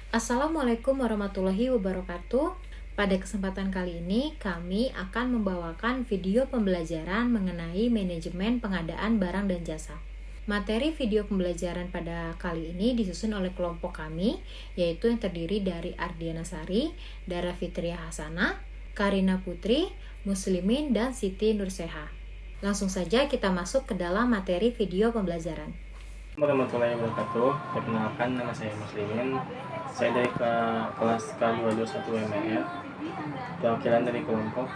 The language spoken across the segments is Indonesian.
Assalamualaikum warahmatullahi wabarakatuh. Pada kesempatan kali ini, kami akan membawakan video pembelajaran mengenai manajemen pengadaan barang dan jasa. Materi video pembelajaran pada kali ini disusun oleh kelompok kami, yaitu yang terdiri dari Ardiana Sari, Dara Fitria Hasanah, Karina Putri, Muslimin, dan Siti Nurseha. Langsung saja kita masuk ke dalam materi video pembelajaran. Warahmatullahi wabarakatuh. Perkenalkan, nama saya Muslimin. Saya dari kelas K221 MR, perwakilan dari kelompok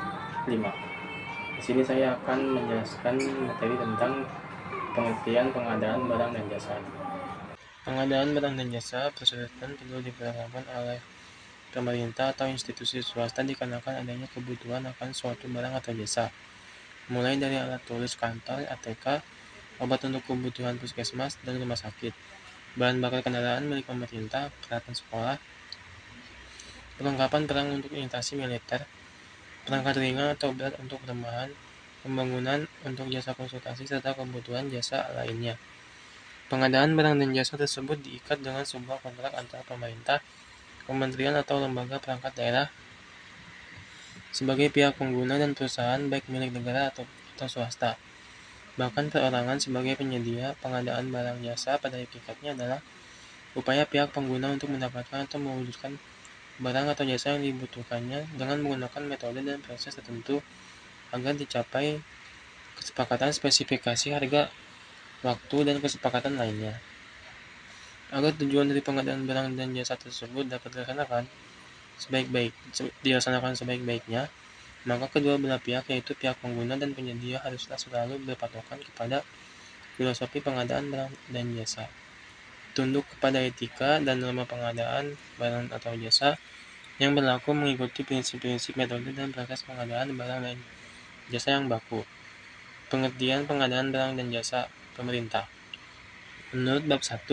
5. Di sini saya akan menjelaskan materi tentang pengertian pengadaan barang dan jasa. Pengadaan barang dan jasa persyaratan perlu diperlakukan oleh pemerintah atau institusi swasta dikarenakan adanya kebutuhan akan suatu barang atau jasa, mulai dari alat tulis kantor, ATK, obat untuk kebutuhan puskesmas dan rumah sakit, bahan bakar kendaraan milik pemerintah, peralatan sekolah, perlengkapan perang untuk instasi militer, perangkat ringan atau berat untuk perumahan, pembangunan, untuk jasa konsultasi, serta kebutuhan jasa lainnya. Pengadaan barang dan jasa tersebut diikat dengan sebuah kontrak antara pemerintah, kementerian atau lembaga perangkat daerah sebagai pihak pengguna dan perusahaan baik milik negara atau swasta. Bahkan perorangan sebagai penyedia. Pengadaan barang jasa pada hakikatnya adalah upaya pihak pengguna untuk mendapatkan atau mewujudkan barang atau jasa yang dibutuhkannya dengan menggunakan metode dan proses tertentu agar dicapai kesepakatan spesifikasi harga, waktu, dan kesepakatan lainnya. Agar tujuan dari pengadaan barang dan jasa tersebut dapat dilaksanakan sebaik-baiknya, maka kedua belah pihak, yaitu pihak pengguna dan penyedia, haruslah selalu berpatokan kepada filosofi pengadaan barang dan jasa, tunduk kepada etika dan norma pengadaan barang atau jasa yang berlaku, mengikuti prinsip-prinsip, metode, dan proses pengadaan barang dan jasa yang baku. Pengertian pengadaan barang dan jasa pemerintah. Menurut bab 1,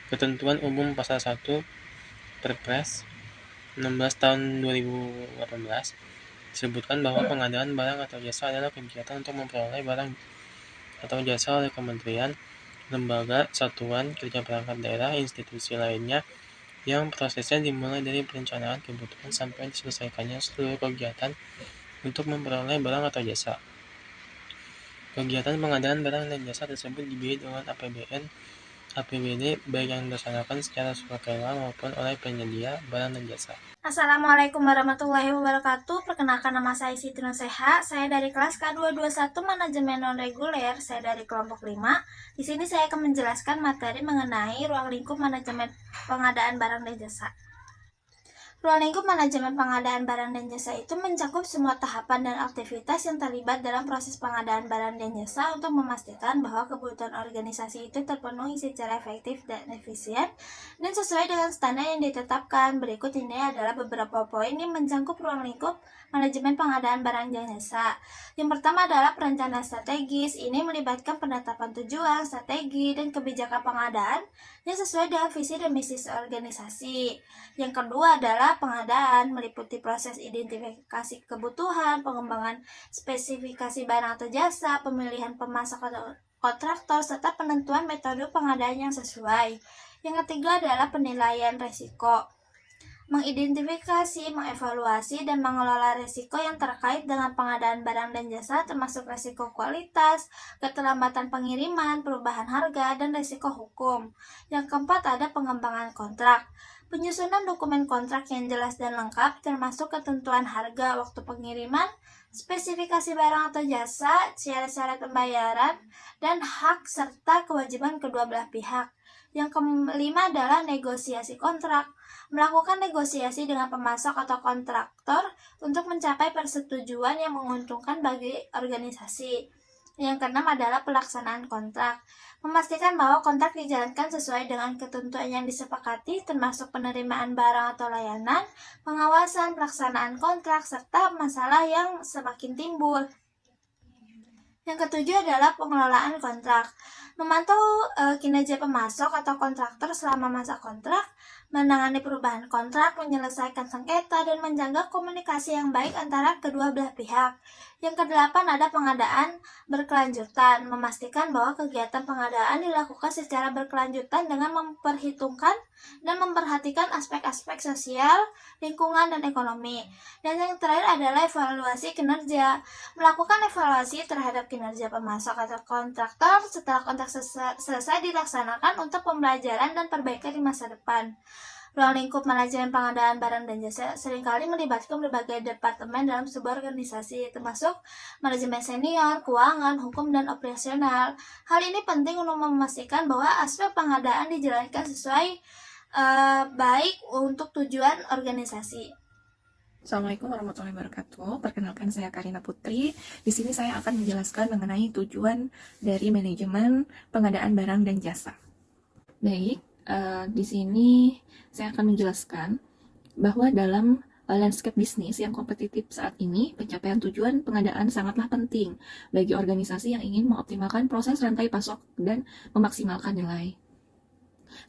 Ketentuan Umum Pasal 1 Perpres 16 tahun 2018 disebutkan bahwa pengadaan barang atau jasa adalah kegiatan untuk memperoleh barang atau jasa oleh kementerian, lembaga, satuan kerja perangkat daerah, institusi lainnya yang prosesnya dimulai dari perencanaan kebutuhan sampai diselesaikannya seluruh kegiatan untuk memperoleh barang atau jasa. Kegiatan pengadaan barang dan jasa tersebut dibiayai dengan APBN, APBD, baik yang dilaksanakan secara sukarela maupun oleh penyedia barang dan jasa. Assalamualaikum warahmatullahi wabarakatuh. Perkenalkan, nama saya Siti Nurseha. Saya dari kelas K221 Manajemen Non-Reguler. Saya dari kelompok 5. Di sini saya akan menjelaskan materi mengenai ruang lingkup manajemen pengadaan barang dan jasa. Ruang lingkup manajemen pengadaan barang dan jasa itu mencakup semua tahapan dan aktivitas yang terlibat dalam proses pengadaan barang dan jasa untuk memastikan bahwa kebutuhan organisasi itu terpenuhi secara efektif dan efisien dan sesuai dengan standar yang ditetapkan. Berikut ini adalah beberapa poin yang mencakup ruang lingkup manajemen pengadaan barang dan jasa. Yang pertama adalah perencanaan strategis. Ini melibatkan penetapan tujuan, strategi, dan kebijakan pengadaan yang sesuai dengan visi dan misi organisasi. Yang kedua adalah pengadaan, meliputi proses identifikasi kebutuhan, pengembangan spesifikasi barang atau jasa, pemilihan pemasok atau kontraktor, serta penentuan metode pengadaan yang sesuai. Yang ketiga adalah penilaian risiko, mengidentifikasi, mengevaluasi, dan mengelola risiko yang terkait dengan pengadaan barang dan jasa, termasuk risiko kualitas, keterlambatan pengiriman, perubahan harga, dan risiko hukum. Yang keempat ada pengembangan kontrak, penyusunan dokumen kontrak yang jelas dan lengkap, termasuk ketentuan harga, waktu pengiriman, spesifikasi barang atau jasa, syarat-syarat pembayaran, dan hak serta kewajiban kedua belah pihak. Yang kelima adalah negosiasi kontrak, melakukan negosiasi dengan pemasok atau kontraktor untuk mencapai persetujuan yang menguntungkan bagi organisasi. Yang keenam adalah pelaksanaan kontrak, memastikan bahwa kontrak dijalankan sesuai dengan ketentuan yang disepakati, termasuk penerimaan barang atau layanan, pengawasan pelaksanaan kontrak, serta masalah yang semakin timbul. Yang ketujuh adalah pengelolaan kontrak, memantau kinerja pemasok atau kontraktor selama masa kontrak, menangani perubahan kontrak, menyelesaikan sengketa, dan menjaga komunikasi yang baik antara kedua belah pihak. Yang kedelapan ada pengadaan berkelanjutan, memastikan bahwa kegiatan pengadaan dilakukan secara berkelanjutan dengan memperhitungkan dan memperhatikan aspek-aspek sosial, lingkungan, dan ekonomi. Dan yang terakhir adalah evaluasi kinerja, melakukan evaluasi terhadap kinerja pemasok atau kontraktor setelah kontrak selesai dilaksanakan untuk pembelajaran dan perbaikan di masa depan. Ruang lingkup manajemen pengadaan barang dan jasa seringkali melibatkan berbagai departemen dalam sebuah organisasi, termasuk manajemen senior, keuangan, hukum, dan operasional. Hal ini penting untuk memastikan bahwa aspek pengadaan dijalankan sesuai baik untuk tujuan organisasi. Assalamualaikum warahmatullahi wabarakatuh. Perkenalkan, saya Karina Putri. Di sini saya akan menjelaskan mengenai tujuan dari manajemen pengadaan barang dan jasa. Baik, di sini saya akan menjelaskan bahwa dalam landscape bisnis yang kompetitif saat ini, pencapaian tujuan pengadaan sangatlah penting bagi organisasi yang ingin mengoptimalkan proses rantai pasok dan memaksimalkan nilai.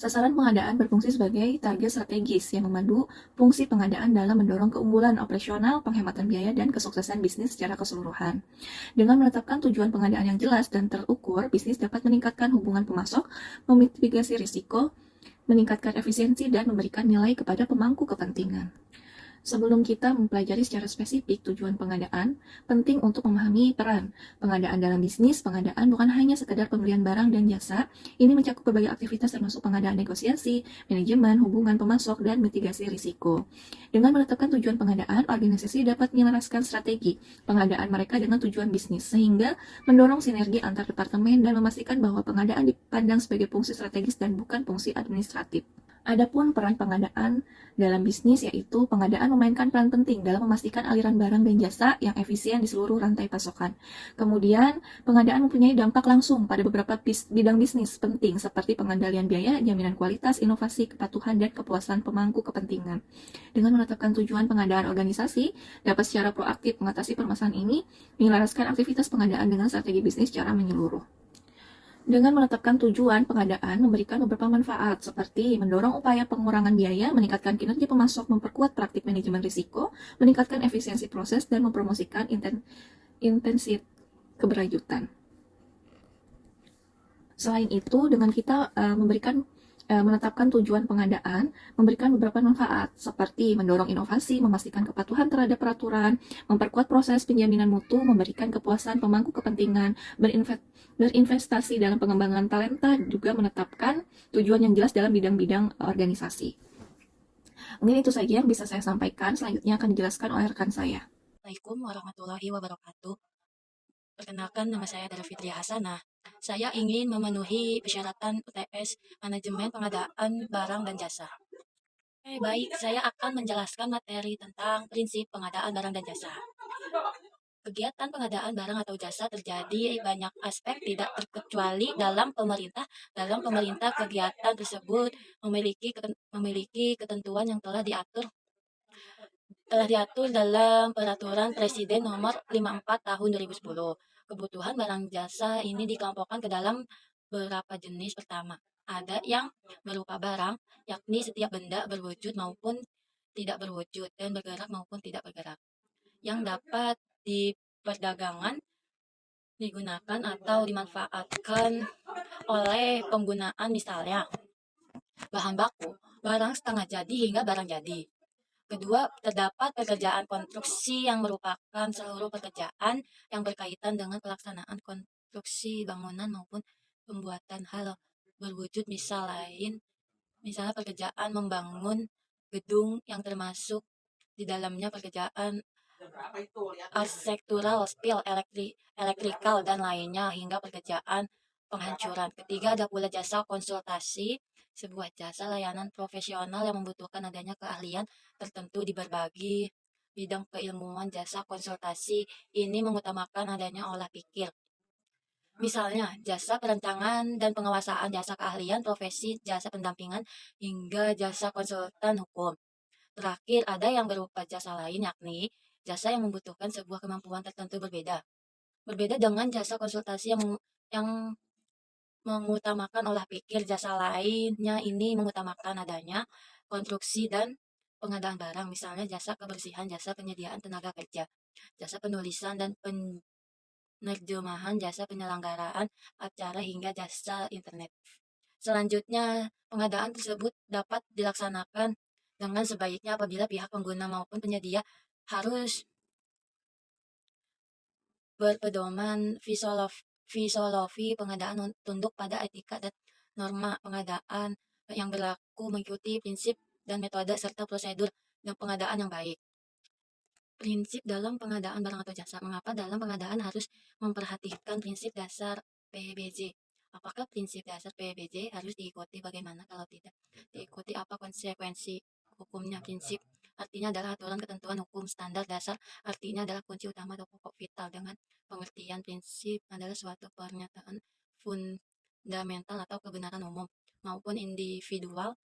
Sasaran pengadaan berfungsi sebagai target strategis yang memandu fungsi pengadaan dalam mendorong keunggulan operasional, penghematan biaya, dan kesuksesan bisnis secara keseluruhan. Dengan menetapkan tujuan pengadaan yang jelas dan terukur, bisnis dapat meningkatkan hubungan pemasok, memitigasi risiko, meningkatkan efisiensi, dan memberikan nilai kepada pemangku kepentingan. Sebelum kita mempelajari secara spesifik tujuan pengadaan, penting untuk memahami peran pengadaan dalam bisnis. Pengadaan bukan hanya sekedar pembelian barang dan jasa, ini mencakup berbagai aktivitas termasuk pengadaan negosiasi, manajemen, hubungan pemasok, dan mitigasi risiko. Dengan menetapkan tujuan pengadaan, organisasi dapat menyelaraskan strategi pengadaan mereka dengan tujuan bisnis, sehingga mendorong sinergi antar departemen dan memastikan bahwa pengadaan dipandang sebagai fungsi strategis dan bukan fungsi administratif. Adapun peran pengadaan dalam bisnis, yaitu pengadaan memainkan peran penting dalam memastikan aliran barang dan jasa yang efisien di seluruh rantai pasokan. Kemudian, pengadaan mempunyai dampak langsung pada beberapa bidang bisnis penting seperti pengendalian biaya, jaminan kualitas, inovasi, kepatuhan, dan kepuasan pemangku kepentingan. Dengan menetapkan tujuan pengadaan, organisasi dapat secara proaktif mengatasi permasalahan ini, menyelaraskan aktivitas pengadaan dengan strategi bisnis secara menyeluruh. Dengan menetapkan tujuan pengadaan memberikan beberapa manfaat seperti mendorong upaya pengurangan biaya, meningkatkan kinerja pemasok, memperkuat praktik manajemen risiko, meningkatkan efisiensi proses, dan mempromosikan intensitas keberlanjutan. Selain itu, dengan kita menetapkan tujuan pengadaan, memberikan beberapa manfaat seperti mendorong inovasi, memastikan kepatuhan terhadap peraturan, memperkuat proses penjaminan mutu, memberikan kepuasan pemangku kepentingan, berinvestasi dalam pengembangan talenta, juga menetapkan tujuan yang jelas dalam bidang-bidang organisasi. Mungkin itu saja yang bisa saya sampaikan. Selanjutnya akan dijelaskan oleh rekan saya. Assalamualaikum warahmatullahi wabarakatuh. Perkenalkan, nama saya Dara Fitria Hasanah. Saya ingin memenuhi persyaratan UTS Manajemen Pengadaan Barang dan Jasa. Baik, saya akan menjelaskan materi tentang prinsip pengadaan barang dan jasa. Kegiatan pengadaan barang atau jasa terjadi banyak aspek tidak terkecuali dalam pemerintah. Dalam pemerintah, kegiatan tersebut memiliki ketentuan yang telah diatur dalam Peraturan Presiden Nomor 54 Tahun 2010. Kebutuhan barang jasa ini dikelompokkan ke dalam beberapa jenis. Pertama, ada yang berupa barang, yakni setiap benda berwujud maupun tidak berwujud dan bergerak maupun tidak bergerak, yang dapat diperdagangkan, digunakan atau dimanfaatkan oleh penggunaan, misalnya bahan baku, barang setengah jadi hingga barang jadi. Kedua, terdapat pekerjaan konstruksi yang merupakan seluruh pekerjaan yang berkaitan dengan pelaksanaan konstruksi bangunan maupun pembuatan hal berwujud misalnya pekerjaan membangun gedung yang termasuk di dalamnya pekerjaan arsitektural, spill, elektrikal, dan lainnya, hingga pekerjaan penghancuran. Ketiga, ada pula jasa konsultasi, sebuah jasa layanan profesional yang membutuhkan adanya keahlian tertentu di berbagai bidang keilmuan. Jasa konsultasi ini mengutamakan adanya olah pikir. Misalnya, jasa perancangan dan penguasaan, jasa keahlian profesi, jasa pendampingan, hingga jasa konsultan hukum. Terakhir, ada yang berupa jasa lain, yakni jasa yang membutuhkan sebuah kemampuan tertentu berbeda. Berbeda dengan jasa konsultasi yang mengutamakan olah pikir. Jasa lainnya ini mengutamakan adanya konstruksi dan pengadaan barang, misalnya jasa kebersihan, jasa penyediaan tenaga kerja, jasa penulisan dan penerjemahan, jasa penyelenggaraan acara, hingga jasa internet. Selanjutnya, pengadaan tersebut dapat dilaksanakan dengan sebaiknya apabila pihak pengguna maupun penyedia harus berpedoman filosofi pengadaan tunduk pada etika dan norma pengadaan yang berlaku, mengikuti prinsip dan metode serta prosedur dan pengadaan yang baik. Prinsip dalam pengadaan barang atau jasa. Mengapa dalam pengadaan harus memperhatikan prinsip dasar PBJ? Apakah prinsip dasar PBJ harus diikuti? Bagaimana kalau tidak diikuti? Apa konsekuensi hukumnya? Prinsip artinya adalah aturan ketentuan hukum. Standar dasar artinya adalah kunci utama atau pokok vital. Dengan pengertian prinsip adalah suatu pernyataan fundamental atau kebenaran umum maupun individual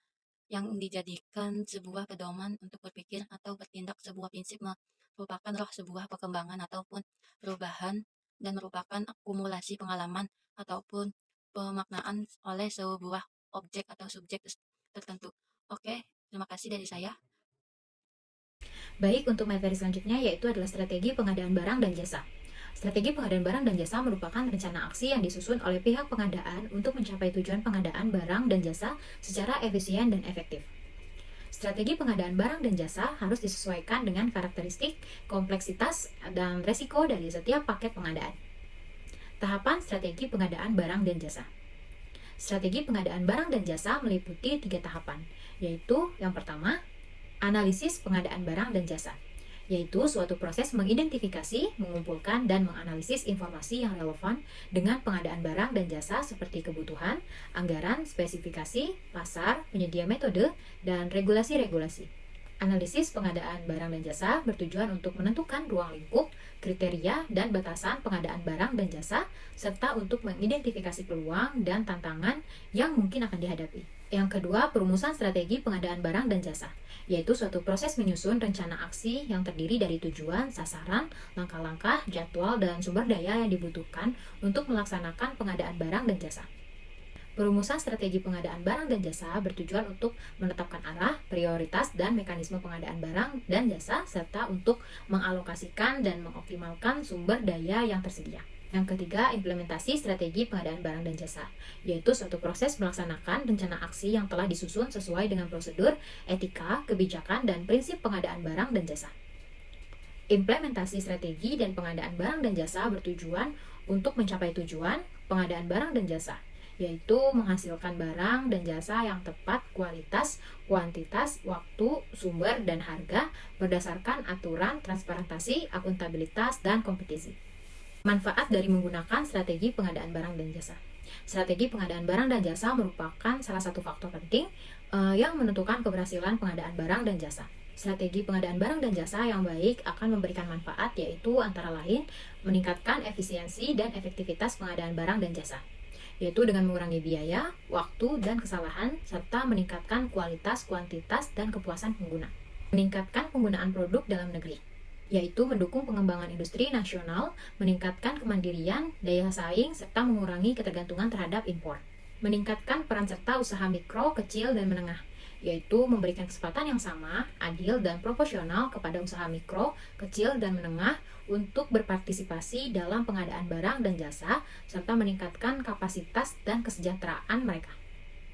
yang dijadikan sebuah pedoman untuk berpikir atau bertindak. Sebuah prinsip merupakan roh sebuah perkembangan ataupun perubahan dan merupakan akumulasi pengalaman ataupun pemaknaan oleh sebuah objek atau subjek tertentu. Oke, terima kasih dari saya. Baik, untuk materi selanjutnya yaitu adalah strategi pengadaan barang dan jasa. Strategi pengadaan barang dan jasa merupakan rencana aksi yang disusun oleh pihak pengadaan untuk mencapai tujuan pengadaan barang dan jasa secara efisien dan efektif. Strategi pengadaan barang dan jasa harus disesuaikan dengan karakteristik, kompleksitas, dan resiko dari setiap paket pengadaan. Tahapan strategi pengadaan barang dan jasa. Strategi pengadaan barang dan jasa meliputi 3 tahapan, yaitu yang pertama, analisis pengadaan barang dan jasa, yaitu suatu proses mengidentifikasi, mengumpulkan, dan menganalisis informasi yang relevan dengan pengadaan barang dan jasa seperti kebutuhan, anggaran, spesifikasi, pasar, penyedia metode, dan regulasi-regulasi. Analisis pengadaan barang dan jasa bertujuan untuk menentukan ruang lingkup, kriteria, dan batasan pengadaan barang dan jasa, serta untuk mengidentifikasi peluang dan tantangan yang mungkin akan dihadapi. Yang kedua, perumusan strategi pengadaan barang dan jasa, yaitu suatu proses menyusun rencana aksi yang terdiri dari tujuan, sasaran, langkah-langkah, jadwal, dan sumber daya yang dibutuhkan untuk melaksanakan pengadaan barang dan jasa. Perumusan strategi pengadaan barang dan jasa bertujuan untuk menetapkan arah, prioritas, dan mekanisme pengadaan barang dan jasa, serta untuk mengalokasikan dan mengoptimalkan sumber daya yang tersedia. Yang ketiga, implementasi strategi pengadaan barang dan jasa, yaitu suatu proses melaksanakan rencana aksi yang telah disusun sesuai dengan prosedur, etika, kebijakan, dan prinsip pengadaan barang dan jasa. Implementasi strategi dan pengadaan barang dan jasa bertujuan untuk mencapai tujuan pengadaan barang dan jasa, yaitu menghasilkan barang dan jasa yang tepat kualitas, kuantitas, waktu, sumber, dan harga berdasarkan aturan, transparansi, akuntabilitas, dan kompetisi. Manfaat dari menggunakan strategi pengadaan barang dan jasa. Strategi pengadaan barang dan jasa merupakan salah satu faktor penting yang menentukan keberhasilan pengadaan barang dan jasa. Strategi pengadaan barang dan jasa yang baik akan memberikan manfaat, yaitu antara lain meningkatkan efisiensi dan efektivitas pengadaan barang dan jasa, yaitu dengan mengurangi biaya, waktu, dan kesalahan, serta meningkatkan kualitas, kuantitas, dan kepuasan pengguna. Meningkatkan penggunaan produk dalam negeri, yaitu mendukung pengembangan industri nasional, meningkatkan kemandirian, daya saing, serta mengurangi ketergantungan terhadap impor. Meningkatkan peran serta usaha mikro, kecil, dan menengah, yaitu memberikan kesempatan yang sama, adil, dan proporsional kepada usaha mikro, kecil, dan menengah untuk berpartisipasi dalam pengadaan barang dan jasa, serta meningkatkan kapasitas dan kesejahteraan mereka.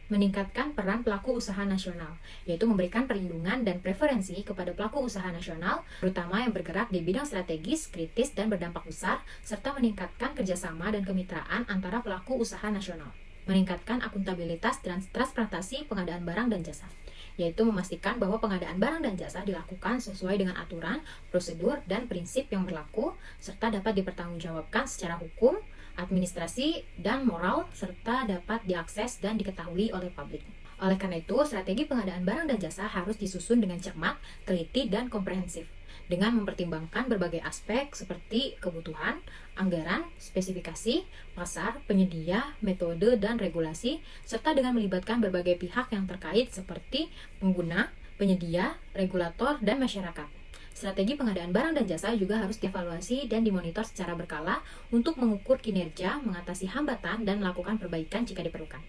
Meningkatkan peran pelaku usaha nasional, yaitu memberikan perlindungan dan preferensi kepada pelaku usaha nasional, terutama yang bergerak di bidang strategis, kritis, dan berdampak besar, serta meningkatkan kerjasama dan kemitraan antara pelaku usaha nasional. Meningkatkan akuntabilitas dan transparansi pengadaan barang dan jasa, yaitu memastikan bahwa pengadaan barang dan jasa dilakukan sesuai dengan aturan, prosedur, dan prinsip yang berlaku, serta dapat dipertanggungjawabkan secara hukum, administrasi, dan moral, serta dapat diakses dan diketahui oleh publik. Oleh karena itu, strategi pengadaan barang dan jasa harus disusun dengan cermat, teliti, dan komprehensif, dengan mempertimbangkan berbagai aspek seperti kebutuhan, anggaran, spesifikasi, pasar, penyedia, metode, dan regulasi, serta dengan melibatkan berbagai pihak yang terkait seperti pengguna, penyedia, regulator, dan masyarakat. Strategi pengadaan barang dan jasa juga harus dievaluasi dan dimonitor secara berkala untuk mengukur kinerja, mengatasi hambatan, dan melakukan perbaikan jika diperlukan.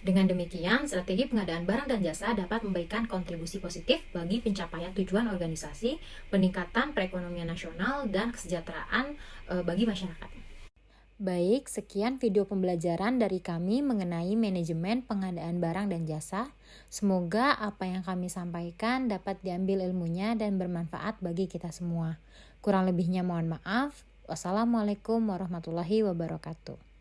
Dengan demikian, strategi pengadaan barang dan jasa dapat memberikan kontribusi positif bagi pencapaian tujuan organisasi, peningkatan perekonomian nasional, dan kesejahteraan bagi masyarakat. Baik, sekian video pembelajaran dari kami mengenai manajemen pengadaan barang dan jasa. Semoga apa yang kami sampaikan dapat diambil ilmunya dan bermanfaat bagi kita semua. Kurang lebihnya mohon maaf. Wassalamualaikum warahmatullahi wabarakatuh.